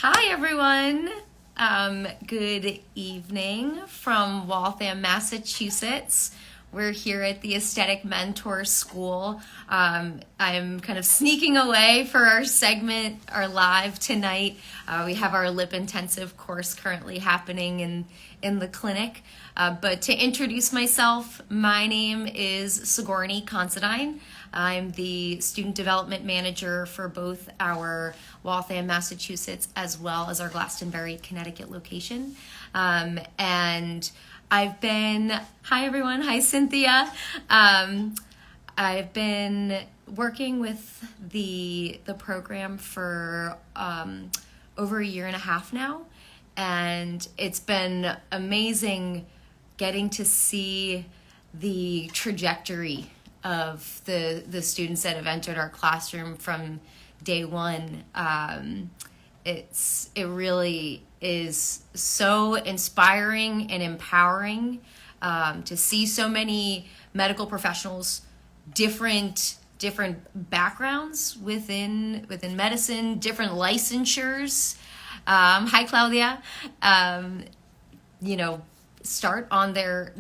Hi, everyone. Good evening from Waltham, Massachusetts. We're here at the Aesthetic Mentor School. I'm kind of sneaking away for our segment, our live tonight. We have our lip intensive course currently happening in the clinic. But to introduce myself, my name is Sigourney Considine. I'm the student development manager for both our Waltham, Massachusetts, as well as our Glastonbury, Connecticut location. And I've been, hi everyone, hi Cynthia. I've been working with the program for over a year and a half now, and it's been amazing getting to see the trajectory of the students that have entered our classroom from day one. It really is so inspiring and empowering to see so many medical professionals, different backgrounds within medicine, different licensures. Hi, Claudia. Start on their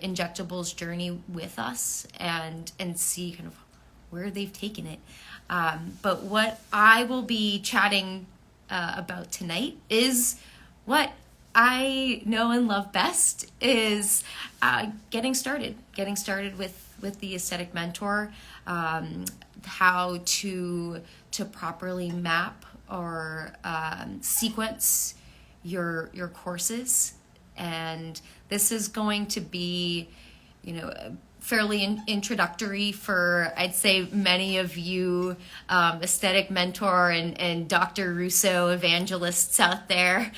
injectables journey with us and see kind of where they've taken it. But what I will be chatting about tonight is what I know and love best is getting started with the Aesthetic Mentor, how to properly map or sequence your courses. And this is going to be, fairly introductory for, I'd say, many of you Aesthetic Mentor and Dr. Russo evangelists out there.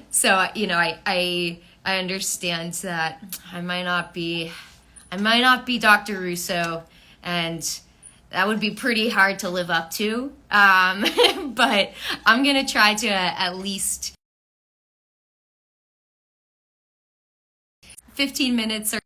So, I understand that I might not be Dr. Russo, and that would be pretty hard to live up to. But I'm going to try to at least 15 minutes or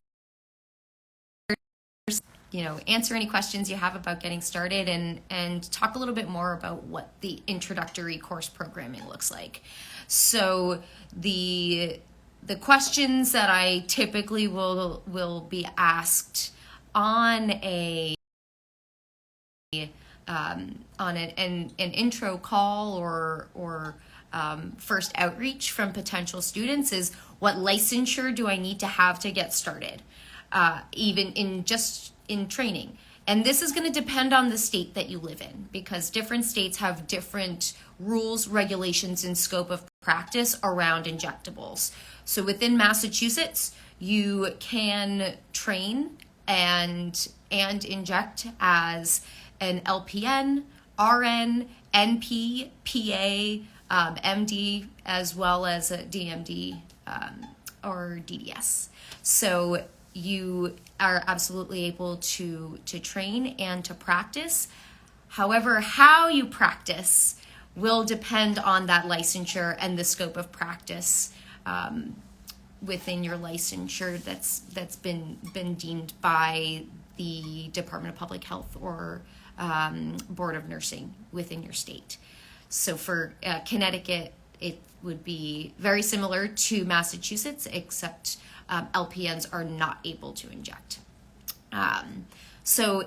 answer any questions you have about getting started and talk a little bit more about what the introductory course programming looks like. So the questions that I typically will be asked on an intro call or first outreach from potential students is, what licensure do I need to have to get started, even in training? And this is going to depend on the state that you live in, because different states have different rules, regulations, and scope of practice around injectables. So within Massachusetts, you can train and inject as an LPN, RN, NP, PA, MD, as well as a DMD or DDS. So you are absolutely able to train and to practice. However, how you practice will depend on that licensure and the scope of practice within your licensure that's been deemed by the Department of Public Health or Board of Nursing within your state. So for Connecticut, it would be very similar to Massachusetts, except LPNs are not able to inject. So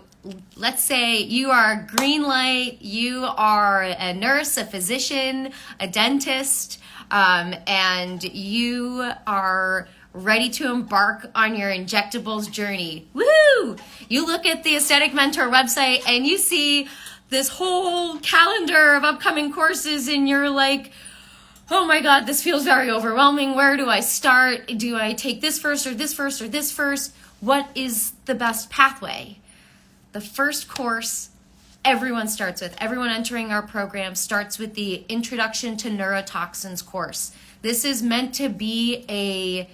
let's say you are green light, you are a nurse, a physician, a dentist, and you are ready to embark on your injectables journey. Woo! You look at the Aesthetic Mentor website and you see this whole calendar of upcoming courses, and you're like, oh my God, this feels very overwhelming. Where do I start? Do I take this first or this first or this first? What is the best pathway? The first course everyone entering our program starts with the Introduction to Neurotoxins course. This is meant to be a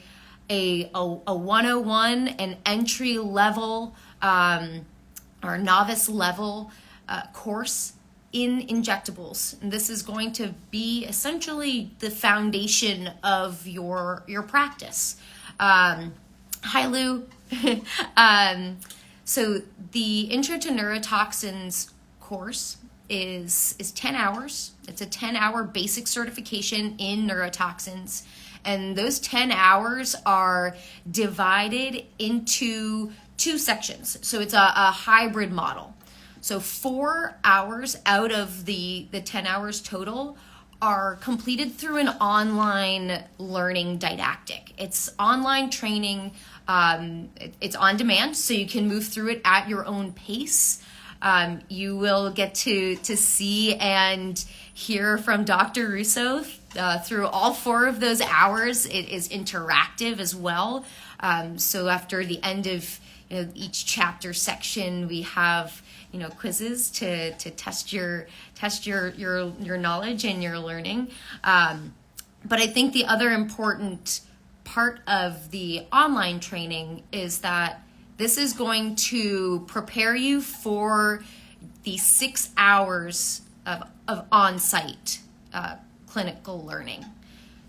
101, an entry level or novice level course in injectables. And this is going to be essentially the foundation of your practice. Hi, Lou. So the Intro to Neurotoxins course is 10 hours. It's a 10-hour basic certification in neurotoxins. And those 10 hours are divided into 2 sections. So it's a hybrid model. So 4 hours out of the 10 hours total are completed through an online learning didactic. It's online training. It's on demand, so you can move through it at your own pace. You will get to see and hear from Dr. Russo through all 4 of those hours. It is interactive as well. So after the end of each chapter section, we have quizzes to test your knowledge and your learning. But I think the other important part of the online training is that this is going to prepare you for the 6 hours of on-site clinical learning.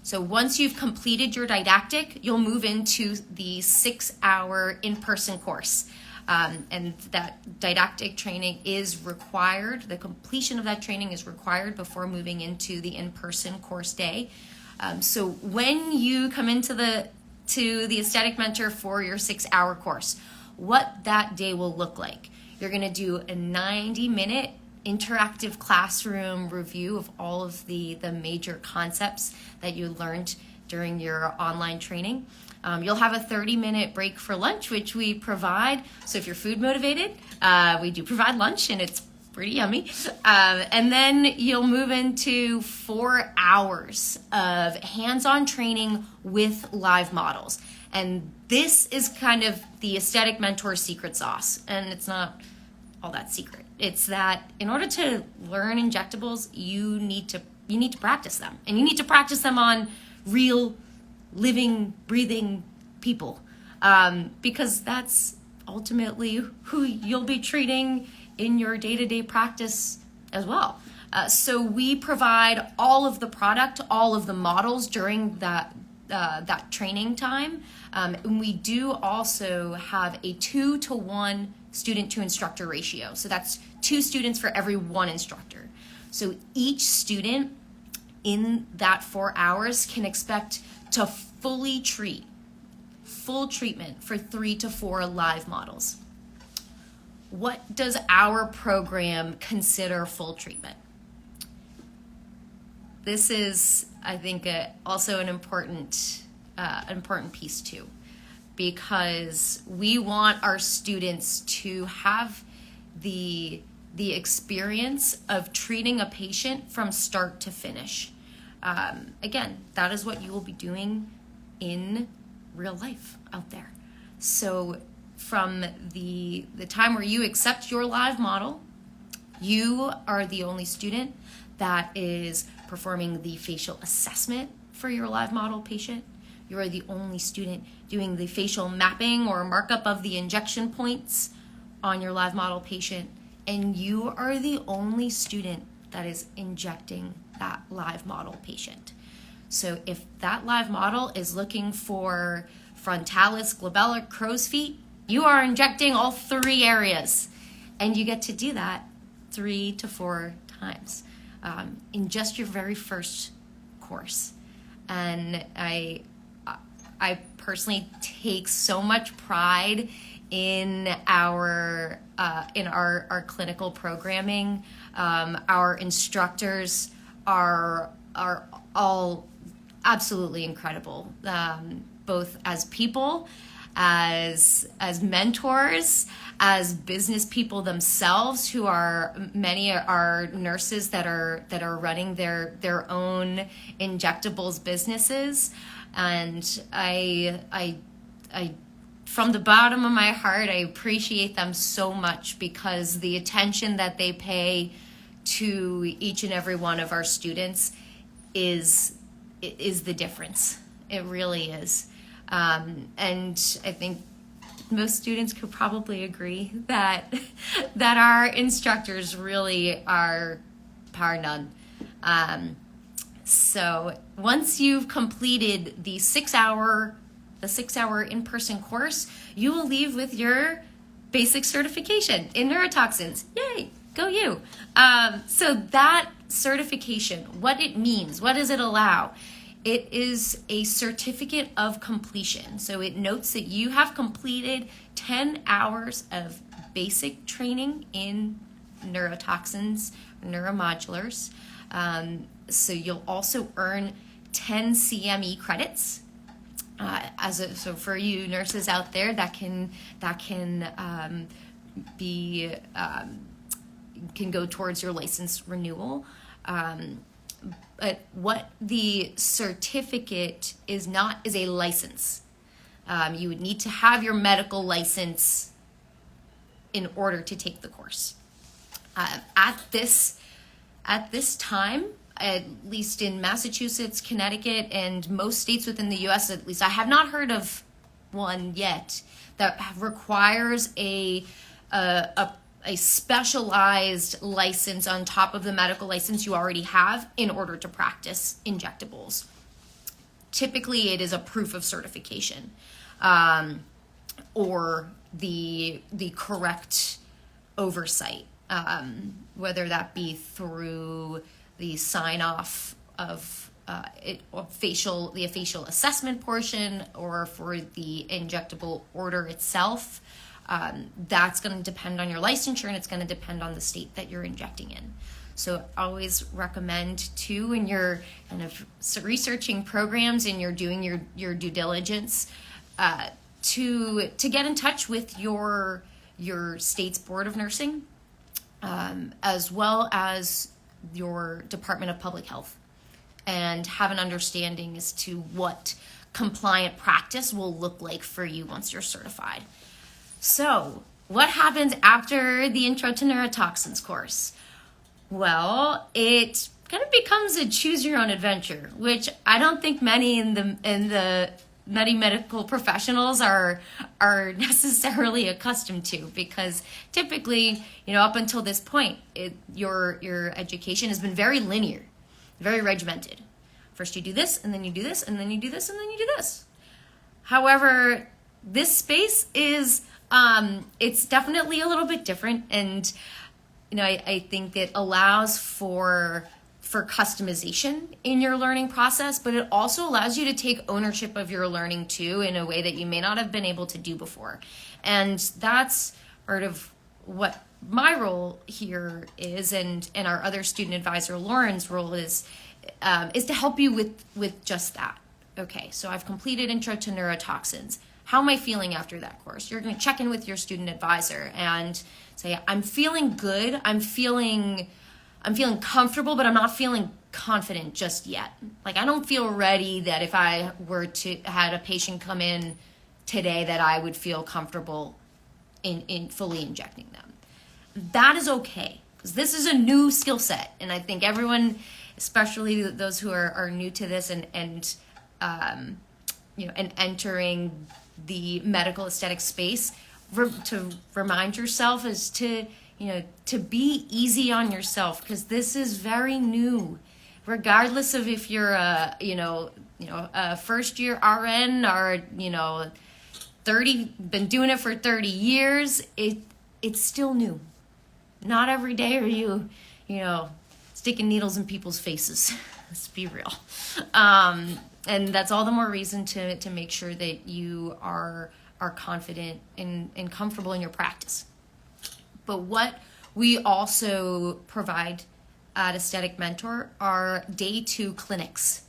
So once you've completed your didactic, you'll move into the 6-hour in-person course. And that didactic training is required. The completion of that training is required before moving into the in-person course day. So when you come into the Aesthetic Mentor for your 6-hour course, what that day will look like. You're going to do a 90-minute interactive classroom review of all of the major concepts that you learned during your online training. You'll have a 30-minute break for lunch, which we provide. So if you're food motivated, we do provide lunch, and it's pretty yummy. And then you'll move into 4 hours of hands-on training with live models. And this is kind of the Aesthetic Mentor secret sauce. And it's not all that secret. It's that in order to learn injectables, you need to practice them. And you need to practice them on real, living, breathing people. Because that's ultimately who you'll be treating in your day-to-day practice as well. So we provide all of the product, all of the models during that training time. And we do also have a 2-to-1 student to instructor ratio. So that's 2 students for every 1 instructor. So each student in that 4 hours can expect to fully treat, full treatment for 3 to 4 live models. What does our program consider full treatment? This is, I think, also an important piece too, because we want our students to have the experience of treating a patient from start to finish. Again, that is what you will be doing in real life out there. So from the time where you accept your live model, you are the only student that is performing the facial assessment for your live model patient. You are the only student doing the facial mapping or markup of the injection points on your live model patient. And you are the only student that is injecting that live model patient. So if that live model is looking for frontalis, glabella, crow's feet, you are injecting all 3 areas. And you get to do that 3 to 4 times in just your very first course. And I personally take so much pride in our clinical programming. Our instructors are all absolutely incredible, both as people, as mentors, as business people themselves, who are many are nurses that are running their own injectables businesses. And I from the bottom of my heart, I appreciate them so much, because the attention that they pay to each and every one of our students is the difference. It really is. And I think most students could probably agree that our instructors really are par none. So once you've completed the 6-hour in-person course, you will leave with your basic certification in neurotoxins. Yay! Go you. So that certification, what it means, what does it allow? It is a certificate of completion. So it notes that you have completed 10 hours of basic training in neurotoxins, neuromodulars. So you'll also earn 10 CME credits. So for you nurses out there, that can be can go towards your license renewal. But what the certificate is not is a license. You would need to have your medical license in order to take the course. At this time, at least in Massachusetts, Connecticut, and most states within the U.S., at least I have not heard of one yet that requires a specialized license on top of the medical license you already have in order to practice injectables. Typically, it is a proof of certification, or the correct oversight, whether that be through the sign off of the facial assessment portion, or for the injectable order itself. That's going to depend on your licensure, and it's going to depend on the state that you're injecting in. So I always recommend too, when you're kind of researching programs and you're doing your due diligence, to get in touch with your state's Board of Nursing, as well as your Department of Public Health, and have an understanding as to what compliant practice will look like for you once you're certified. So, what happens after the Intro to Neurotoxins course? Well, it kind of becomes a choose your own adventure, which I don't think many in the medical professionals are necessarily accustomed to, because typically, up until this point, your education has been very linear, very regimented. First you do this, and then you do this, and then you do this, and then you do this. However, this space is it's definitely a little bit different, and I think it allows for customization in your learning process, but it also allows you to take ownership of your learning too, in a way that you may not have been able to do before. And that's part of what my role here is, and our other student advisor Lauren's role is to help you with just that. Okay, so I've completed Intro to Neurotoxins. How am I feeling after that course? You're going to check in with your student advisor and say, I'm feeling good. I'm feeling comfortable, but I'm not feeling confident just yet. Like, I don't feel ready that if I were to had a patient come in today that I would feel comfortable in fully injecting them. That is okay, because this is a new skill set, and I think everyone, especially those who are new to this and entering the medical aesthetic space, to remind yourself is to be easy on yourself, because this is very new. Regardless of if you're a first year RN or 30, been doing it for 30 years, it's still new. Not every day are you sticking needles in people's faces. Let's be real. And that's all the more reason to make sure that you are confident and comfortable in your practice. But what we also provide at Aesthetic Mentor are day 2 clinics.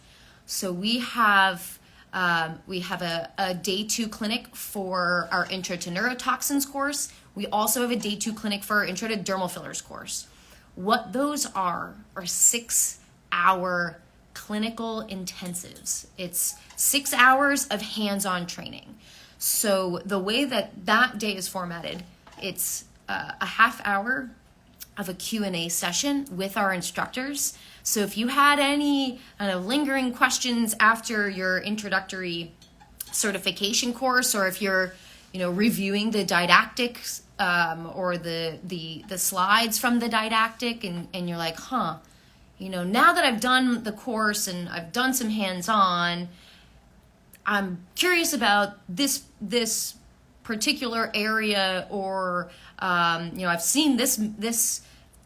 So we have a day 2 clinic for our Intro to Neurotoxins course. We also have a day 2 clinic for our Intro to Dermal Fillers course. What those are 6-hour clinical intensives. It's 6 hours of hands-on training. So the way that day is formatted, it's a half hour of a Q&A session with our instructors. So if you had any lingering questions after your introductory certification course, or if you're reviewing the didactics or the slides from the didactic, and you're like, now that I've done the course and I've done some hands-on, I'm curious about this particular area, or I've seen this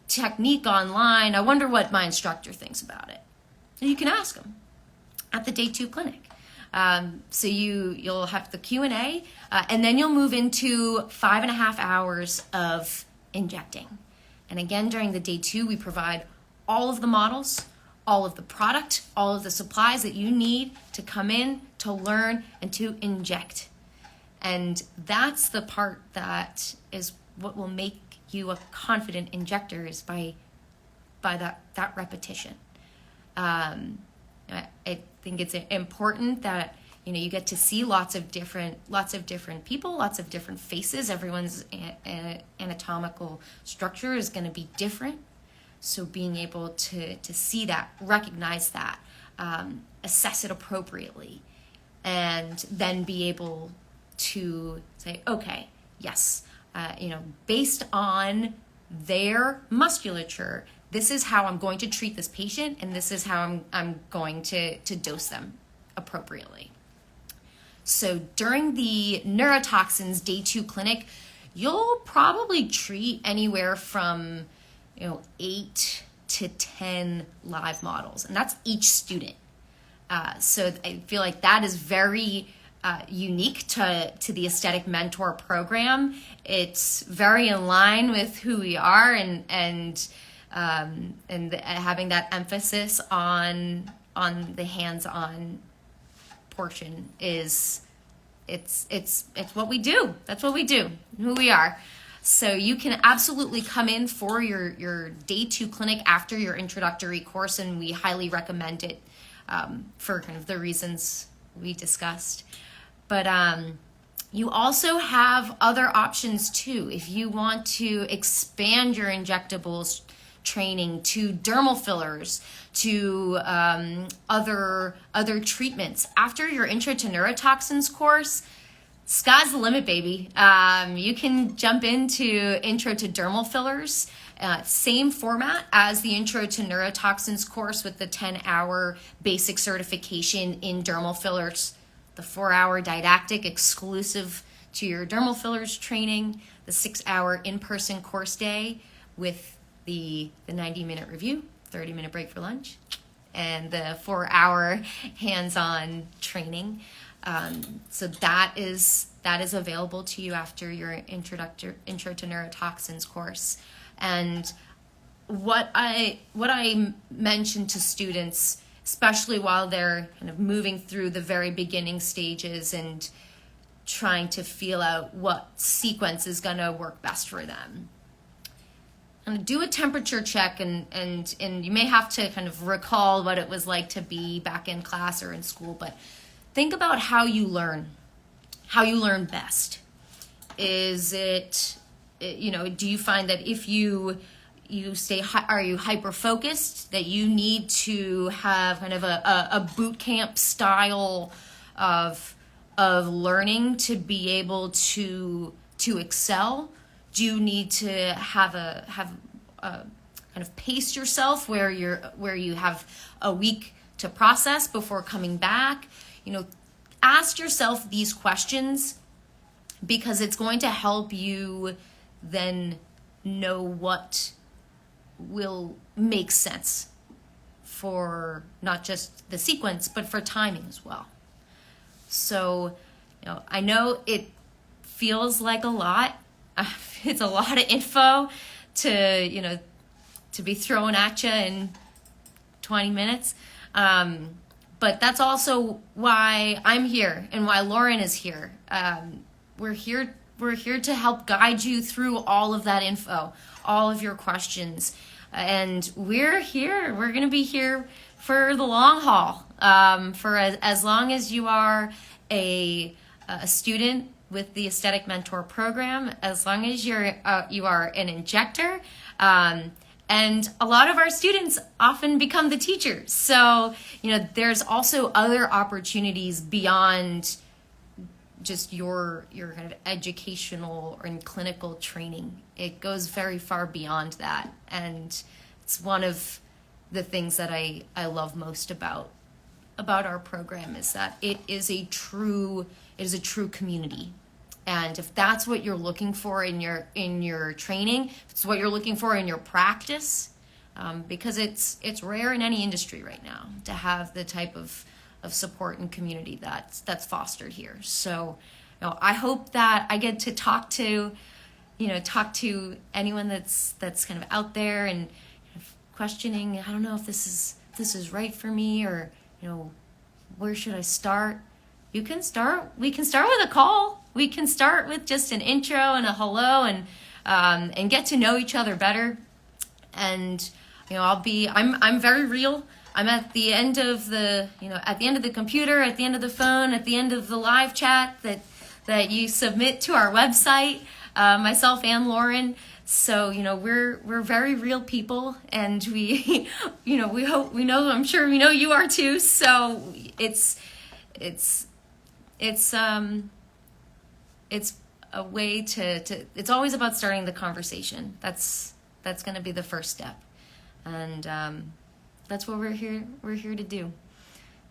technique online. I wonder what my instructor thinks about it. And you can ask them at the day 2 clinic. So you'll have the Q&A, and then you'll move into 5.5 hours of injecting. And again, during the day 2, we provide all of the models, all of the product, all of the supplies that you need to come in, to learn, and to inject. And that's the part that is what will make you a confident injector, is by that repetition. I think it's important that you get to see lots of different people, lots of different faces. Everyone's anatomical structure is going to be different. So being able to see that, recognize that, assess it appropriately, and then be able to say, okay, yes, based on their musculature, this is how I'm going to treat this patient, and this is how I'm going to dose them appropriately. So during the neurotoxins day 2 clinic, you'll probably treat anywhere from 8 to 10 live models, and that's each student. So I feel like that is very unique to the Aesthetic Mentor program. It's very in line with who we are, and having that emphasis on the hands-on portion is it's what we do. That's what we do, who we are. So you can absolutely come in for your day 2 clinic after your introductory course, and we highly recommend it for kind of the reasons we discussed. But you also have other options too. If you want to expand your injectables training to dermal fillers, to other treatments, after your Intro to Neurotoxins course, sky's the limit, baby. You can jump into Intro to Dermal Fillers, same format as the Intro to Neurotoxins course, with the 10-hour basic certification in dermal fillers, the 4-hour didactic exclusive to your dermal fillers training, the 6-hour in-person course day with the 90-minute review, 30-minute break for lunch, and the 4-hour hands-on training. So that is available to you after your Intro to Neurotoxins course. And what I mention to students, especially while they're kind of moving through the very beginning stages and trying to feel out what sequence is going to work best for them, and do a temperature check, and you may have to kind of recall what it was like to be back in class or in school, but think about how you learn best. Is it, do you find that if you are you hyper focused, that you need to have kind of a boot camp style of learning to be able to excel? Do you need to have a kind of pace yourself where you have a week to process before coming back? Ask yourself these questions, because it's going to help you then know what will make sense for not just the sequence, but for timing as well. So, I know it feels like a lot. It's a lot of info to be thrown at you in 20 minutes. But that's also why I'm here and why Lauren is here. We're here to help guide you through all of that info, all of your questions. And we're here. We're going to be here for the long haul, for as long as you are a student with the Aesthetic Mentor program, as long as you are an injector. And a lot of our students often become the teachers. So, there's also other opportunities beyond just your kind of educational and clinical training. It goes very far beyond that. And it's one of the things that I love most about our program, is that it is a true community. And if that's what you're looking for in your training, if it's what you're looking for in your practice, because it's rare in any industry right now to have the type of support and community that's fostered here. So, I hope that I get to talk to anyone that's kind of out there and questioning, I don't know if this is right for me, or where should I start? We can start with a call. We can start with just an intro and a hello, and get to know each other better. And I'm very real. I'm at the end of the computer, at the end of the phone, at the end of the live chat that you submit to our website, myself and Lauren. So, we're very real people, and we, I'm sure we know you are too. So it's a way to it's always about starting the conversation. That's going to be the first step. And, that's what we're here to do.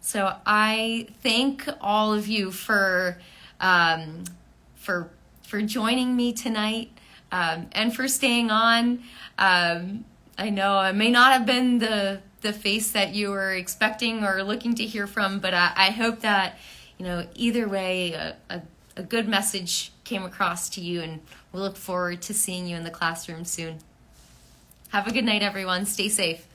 So I thank all of you for joining me tonight, and for staying on. I know I may not have been the face that you were expecting or looking to hear from, but I hope that either way a good message came across to you, and we look forward to seeing you in the classroom soon. Have a good night, everyone. Stay safe.